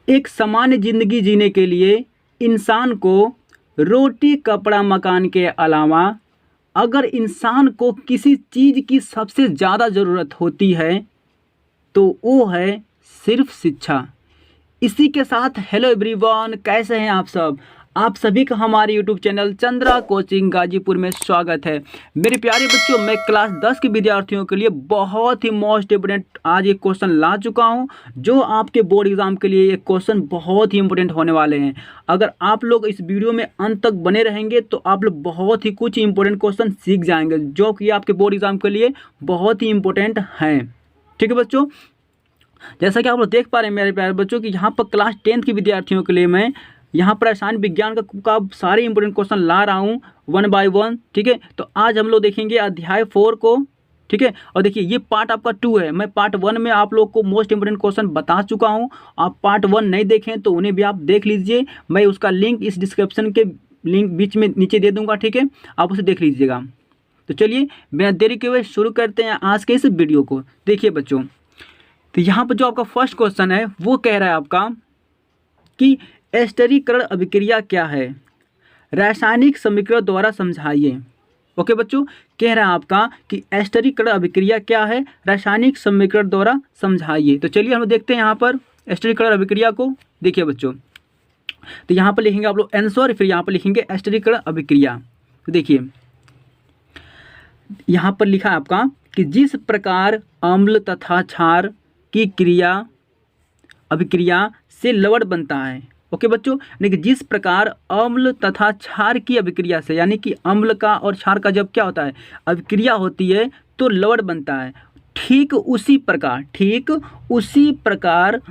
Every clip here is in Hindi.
एक सामान्य जिंदगी जीने के लिए इंसान को रोटी कपड़ा मकान के अलावा अगर इंसान को किसी चीज़ की सबसे ज़्यादा ज़रूरत होती है तो वो है सिर्फ शिक्षा। इसी के साथ हेलो एवरीवन, कैसे हैं आप सब। आप सभी का हमारे YouTube channel Chandra coaching Ghazipur में स्वागत है। मेरे प्यारे बच्चों, मैं क्लास 10 के विद्यार्थियों के लिए बहुत ही मोस्ट इम्पोर्टेंट आज एक क्वेश्चन ला चुका हूं, जो आपके बोर्ड एग्जाम के लिए एक क्वेश्चन बहुत ही इंपॉर्टेंट होने वाले हैं। अगर आप लोग इस वीडियो में अंत तक बने रहेंगे तो आप लोग बहुत ही कुछ इंपॉर्टेंट क्वेश्चन सीख जाएंगे, जो कि आपके बोर्ड एग्जाम के लिए बहुत ही इंपॉर्टेंट हैं। ठीक है बच्चों, जैसा कि आप लोग देख पा रहे हैं मेरे प्यारे बच्चों कि यहाँ पर क्लास 10 के विद्यार्थियों के लिए मैं यहाँ पर रसायन विज्ञान का सारे इंपॉर्टेंट क्वेश्चन ला रहा हूँ 1 बाय 1। ठीक है, तो आज हम लोग देखेंगे अध्याय 4 को। ठीक है, और देखिए ये पार्ट आपका 2 है। मैं पार्ट 1 में आप लोग को मोस्ट इंपोर्टेंट क्वेश्चन बता चुका हूँ। आप पार्ट 1 नहीं देखें तो उन्हें भी आप देख लीजिए। मैं उसका लिंक इस डिस्क्रिप्शन के लिंक बीच में नीचे दे दूँगा। ठीक है, आप उसे देख लीजिएगा। तो चलिए बिना देरी के हुए शुरू करते हैं आज के इस वीडियो को। देखिए बच्चों, तो यहाँ पर जो आपका फर्स्ट क्वेश्चन है वो कह रहा है आपका कि एस्टरीकरण अभिक्रिया क्या है, रासायनिक समीकरण द्वारा समझाइए। ओके बच्चों, कह रहा है आपका कि एस्टरीकरण अभिक्रिया क्या है, रासायनिक समीकरण द्वारा समझाइए। तो चलिए हम देखते हैं यहाँ पर एस्टरीकरण अभिक्रिया को। देखिए बच्चों, तो यहाँ पर लिखेंगे आप लोग आंसर, फिर यहाँ पर लिखेंगे एस्टरीकरण अभिक्रिया। तो देखिए यहाँ पर लिखा है आपका कि जिस प्रकार अम्ल तथा क्षार की क्रिया अभिक्रिया से लवण बनता है। ओके बच्चों, यानी कि जिस प्रकार अम्ल तथा क्षार की अभिक्रिया से, यानी कि अम्ल का और क्षार का जब क्या होता है अभिक्रिया होती है तो लवण बनता है। ठीक उसी प्रकार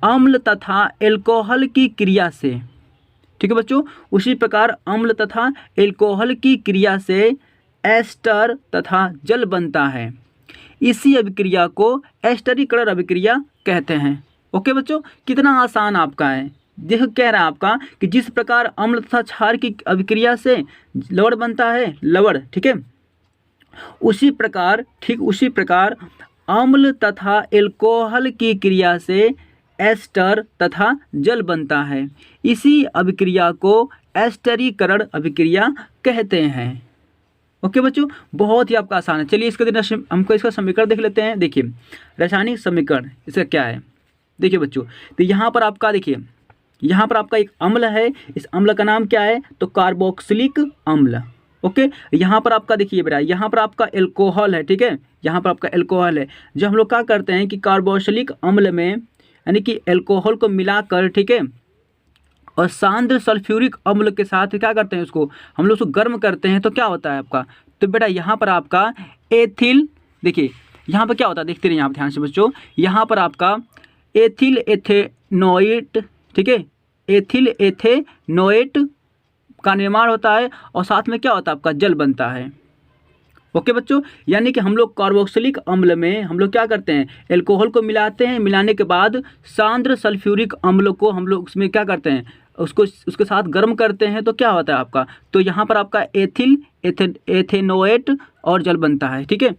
अम्ल तथा एल्कोहल की क्रिया से, ठीक है बच्चों, उसी प्रकार अम्ल तथा एल्कोहल की क्रिया से एस्टर तथा जल बनता है। इसी अभिक्रिया को एस्टरीकरण अभिक्रिया कहते हैं। ओके बच्चों, कितना आसान आपका है। देखो कह रहा है आपका कि जिस प्रकार अम्ल तथा क्षार की अभिक्रिया से लवण बनता है, लवण, ठीक है, उसी प्रकार अम्ल तथा एल्कोहल की क्रिया से एस्टर तथा जल बनता है। इसी अभिक्रिया को एस्टरीकरण अभिक्रिया कहते हैं। ओके बच्चों, बहुत ही आपका आसान है। चलिए हमको इसका समीकरण देख लेते हैं। देखिए रासायनिक समीकरण इसका क्या है। देखिए बच्चों, तो यहाँ पर आपका देखिए, यहाँ पर आपका एक अम्ल है। इस अम्ल का नाम क्या है तो कार्बोक्सिलिक अम्ल। ओके, यहाँ पर आपका देखिए बेटा, यहाँ पर आपका एल्कोहल है। ठीक है, यहाँ पर आपका एल्कोहल है। जो हम लोग क्या करते हैं कि कार्बोक्सिलिक अम्ल में यानी कि एल्कोहल को मिलाकर, ठीक है, और सांद्र सल्फ्यूरिक अम्ल के साथ क्या करते हैं, उसको हम लोग उसको गर्म करते हैं तो क्या होता है आपका, तो बेटा यहाँ पर आपका एथिल, देखिए यहाँ पर क्या होता है, देखते रहिए यहाँ पर ध्यान से बच्चों, यहाँ पर आपका एथिल एथेनोएट, ठीक है, एथिल एथेनोएट का निर्माण होता है और साथ में क्या होता है आपका जल बनता है। ओके बच्चों, यानी कि हम लोग कार्बोक्सिलिक अम्ल में हम लोग क्या करते हैं, एल्कोहल को मिलाते हैं, मिलाने के बाद सांद्र सल्फ्यूरिक अम्ल को हम लोग उसमें क्या करते हैं, उसके साथ गर्म करते हैं तो क्या होता है आपका, तो यहाँ पर आपका एथिल एथेनोएट और जल बनता है। ठीक है,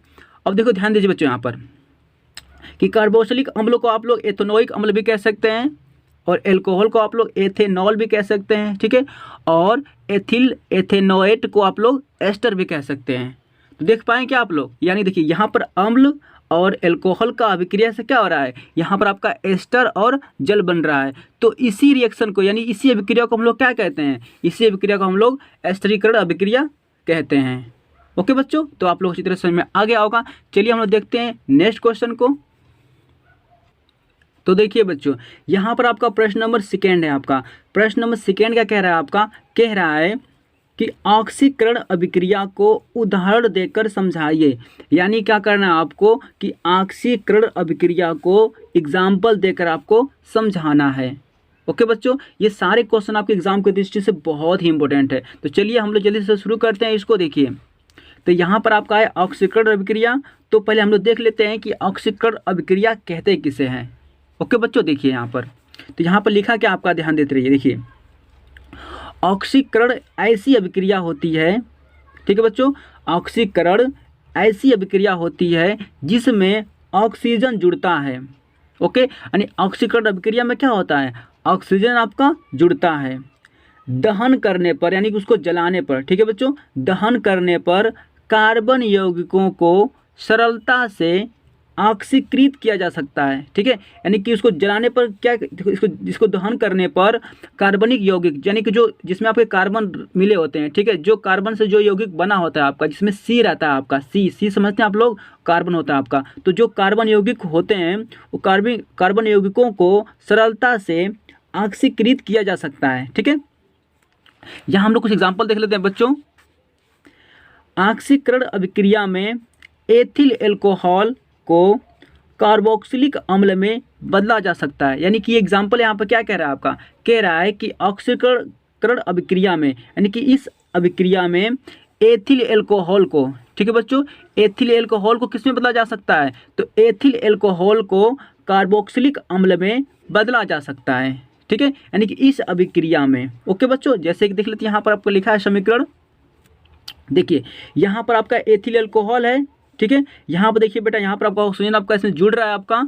अब देखो ध्यान दीजिए बच्चों यहाँ पर कि कार्बोक्सिलिक अम्ल को आप लोग एथेनोइक अम्ल भी कह सकते हैं और एल्कोहल को आप लोग एथेनॉल भी कह सकते हैं। ठीक है, और एथिल एथेनोएट को आप लोग एस्टर भी कह सकते हैं। तो देख पाएँ क्या आप लोग, यानी देखिए यहाँ पर अम्ल और एल्कोहल का अभिक्रिया से क्या हो रहा है, यहाँ पर आपका एस्टर और जल बन रहा है। तो इसी रिएक्शन को यानी इसी अभिक्रिया को हम लोग क्या कहते हैं, इसी अभिक्रिया को हम लोग एस्टरीकरण अभिक्रिया कहते हैं। ओके बच्चों, तो आप लोग अच्छी तरह समझ में आ गया होगा। चलिए हम लोग देखते हैं नेक्स्ट क्वेश्चन को। तो देखिए बच्चों, यहाँ पर आपका प्रश्न नंबर 2 है। आपका प्रश्न नंबर 2 क्या कह रहा है, आपका कह रहा है कि ऑक्सीकरण अभिक्रिया को उदाहरण देकर समझाइए। यानी क्या करना है आपको कि ऑक्सीकरण अभिक्रिया को एग्जाम्पल देकर आपको समझाना है। ओके बच्चों, ये सारे क्वेश्चन आपके एग्जाम की दृष्टि से बहुत ही इंपॉर्टेंट है। तो चलिए हम लोग जल्दी से शुरू करते हैं इसको। देखिए तो यहाँ पर आपका है ऑक्सीकरण अभिक्रिया। तो पहले हम लोग देख लेते हैं कि ऑक्सीकरण अभिक्रिया कहते किसे हैं। ओके बच्चों, देखिए यहाँ पर, तो यहाँ पर लिखा क्या आपका ध्यान देते रहिए। देखिए ऑक्सीकरण ऐसी अभिक्रिया होती है, ठीक है बच्चों, ऑक्सीकरण ऐसी अभिक्रिया होती है जिसमें ऑक्सीजन जुड़ता है। ओके, यानी ऑक्सीकरण अभिक्रिया में क्या होता है, ऑक्सीजन आपका जुड़ता है। दहन करने पर यानी कि उसको जलाने पर, ठीक है बच्चों, दहन करने पर कार्बन यौगिकों को सरलता से ऑक्सीकृत किया जा सकता है, ठीक है। यानी कि उसको जलाने पर क्या, इसको दहन करने पर कार्बनिक यौगिक यानी कि जो जिसमें आपके कार्बन मिले होते हैं, ठीक है, जो कार्बन से जो यौगिक बना होता है आपका, जिसमें सी रहता है आपका, सी समझते हैं आप लोग, कार्बन होता है आपका, तो जो कार्बन यौगिक होते हैं वो कार्बन यौगिकों को सरलता से ऑक्सीकृत किया जा सकता है, ठीक है। यहाँ हम लोग कुछ एग्जाम्पल देख लेते हैं बच्चों। ऑक्सीकरण अभिक्रिया में एथिल एल्कोहल को कार्बोक्सिलिक अम्ल में बदला जा सकता है। यानी कि एग्जाम्पल यहाँ पर क्या कह रहा है आपका, कह रहा है कि ऑक्सीकरण अभिक्रिया में, यानी कि इस अभिक्रिया में एथिल एल्कोहल को, ठीक है बच्चों, एथिल एल्कोहल को किस में बदला जा सकता है, तो एथिल एल्कोहल को कार्बोक्सिलिक अम्ल में बदला जा सकता है, ठीक है, यानी कि इस अभिक्रिया में। ओके बच्चों, जैसे कि देख लेते हैं यहाँ पर आपको लिखा है समीकरण, देखिए यहाँ पर आपका एथिल एल्कोहल है, ठीक है, यहाँ पर देखिए बेटा, यहाँ पर आपका ऑक्सीजन आपका इसमें जुड़ रहा है आपका,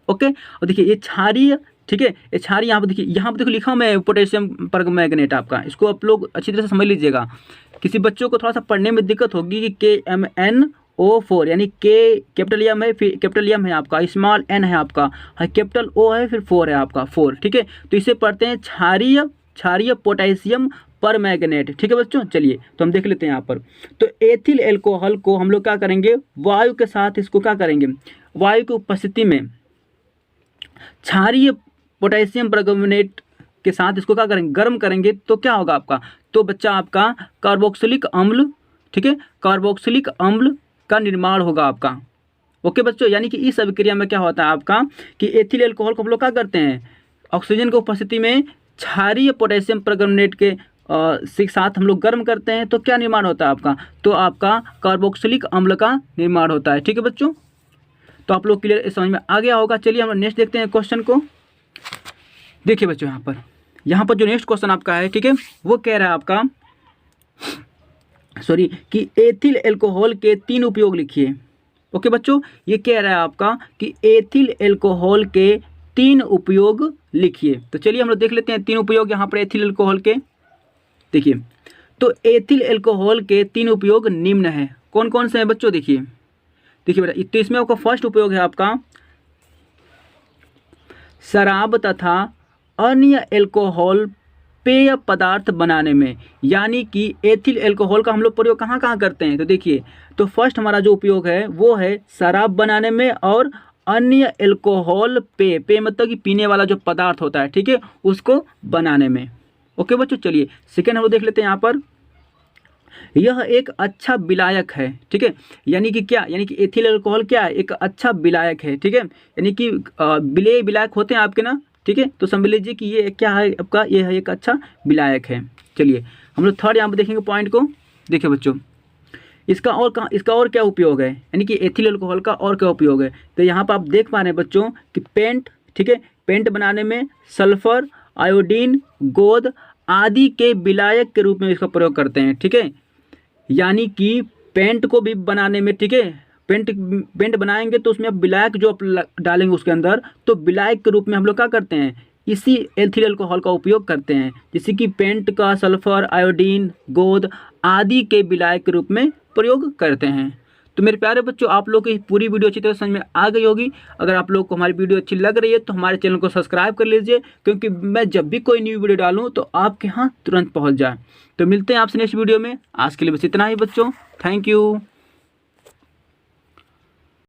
ओके, और देखिए ये क्षारीय, ठीक है, ये क्षारीय, यहाँ पर देखिए, यहाँ पर देखो लिखा मैं पोटेशियम परमैंगनेट आपका, इसको आप लोग अच्छी तरह से समझ लीजिएगा। किसी बच्चों को थोड़ा सा पढ़ने में दिक्कत होगी कि KMnO4 यानी के कैपिटल एम है, फिर कैपिटल एम है आपका, स्मॉल एन है आपका, कैपिटल O है, फिर 4 है आपका, 4, ठीक है, तो इसे पढ़ते हैं क्षारीय पोटेशियम परमैंगनेट, ठीक है बच्चों। चलिए तो हम देख लेते हैं यहाँ पर, तो एथिल एल्कोहल को हम लोग क्या करेंगे, वायु के साथ इसको क्या करेंगे, वायु की उपस्थिति में क्षारीय पोटेशियम परमैंगनेट के साथ इसको क्या करेंगे, गर्म करेंगे, तो क्या होगा आपका, तो बच्चा आपका कार्बोक्सिलिक अम्ल, ठीक है, कार्बोक्सिलिक अम्ल का निर्माण होगा आपका। ओके बच्चों, यानी कि इस अभिक्रिया में क्या होता है आपका कि एथिल एल्कोहल को हम लोग क्या करते हैं, ऑक्सीजन की उपस्थिति में क्षारीय पोटेशियम परमैंगनेट के साथ हम लोग गर्म करते हैं, तो क्या निर्माण होता है आपका, तो आपका कार्बोक्सिलिक अम्ल का निर्माण होता है, ठीक है बच्चों। तो आप लोग क्लियर समझ में आ गया होगा। चलिए हम नेक्स्ट देखते हैं क्वेश्चन को। देखिए बच्चों यहाँ पर जो नेक्स्ट क्वेश्चन आपका है, ठीक है, वो कह रहा है आपका कि एथिल एल्कोहल के 3 उपयोग लिखिए। ओके बच्चों, ये कह रहा है आपका कि एथिल एल्कोहल के 3 उपयोग लिखिए। तो चलिए हम लोग देख लेते हैं 3 उपयोग यहाँ पर एथिल एल्कोहल के। देखिए, तो एथिल एल्कोहल के 3 उपयोग निम्न है। कौन कौन से हैं बच्चों, देखिए बेटा, तो इसमें आपका फर्स्ट उपयोग है आपका शराब तथा अन्य एल्कोहल पेय पदार्थ बनाने में। यानी कि एथिल एल्कोहल का हम लोग प्रयोग कहाँ कहाँ करते हैं, तो देखिए, तो फर्स्ट हमारा जो उपयोग है वो है शराब बनाने में और अन्य एल्कोहल पेय मतलब कि पीने वाला जो पदार्थ होता है, ठीक है, उसको बनाने में। ओके बच्चों, चलिए सेकेंड हम लोग देख लेते हैं यहाँ पर, यह एक अच्छा विलायक है, ठीक है, यानी कि क्या, यानी कि एथिल एल्कोहल क्या है, एक अच्छा विलायक है, ठीक है, यानी कि विलायक होते हैं आपके ना, ठीक है, तो समझ लीजिए कि ये क्या है आपका, ये है एक अच्छा विलायक है। चलिए हम लोग थर्ड यहाँ पर देखेंगे पॉइंट को। देखिए बच्चों, इसका और क्या उपयोग है, यानी कि एथिल एल्कोहल का और क्या उपयोग है, तो यहाँ पर आप देख पा रहे हैं बच्चों कि पेंट, ठीक है, पेंट बनाने में सल्फर, आयोडीन, गोंद आदि के विलायक के रूप में इसका प्रयोग करते हैं, ठीक है, यानी कि पेंट को भी बनाने में, ठीक है, पेंट बनाएंगे तो उसमें अब विलायक जो आप डालेंगे उसके अंदर, तो विलायक के रूप में हम लोग क्या करते हैं, इसी एथिल अल्कोहल का उपयोग करते हैं, जैसे कि पेंट का सल्फर, आयोडीन, गोंद आदि के विलायक के रूप में प्रयोग करते हैं। तो मेरे प्यारे बच्चों, आप लोग की पूरी वीडियो अच्छी तरह समझ में आ गई होगी। अगर आप लोग को हमारी वीडियो अच्छी लग रही है तो हमारे चैनल को सब्सक्राइब कर लीजिए, क्योंकि मैं जब भी कोई न्यू वीडियो डालूँ तो आपके यहाँ तुरंत पहुँच जाए। तो मिलते हैं आपसे नेक्स्ट वीडियो में। आज के लिए बस इतना ही बच्चों, थैंक यू।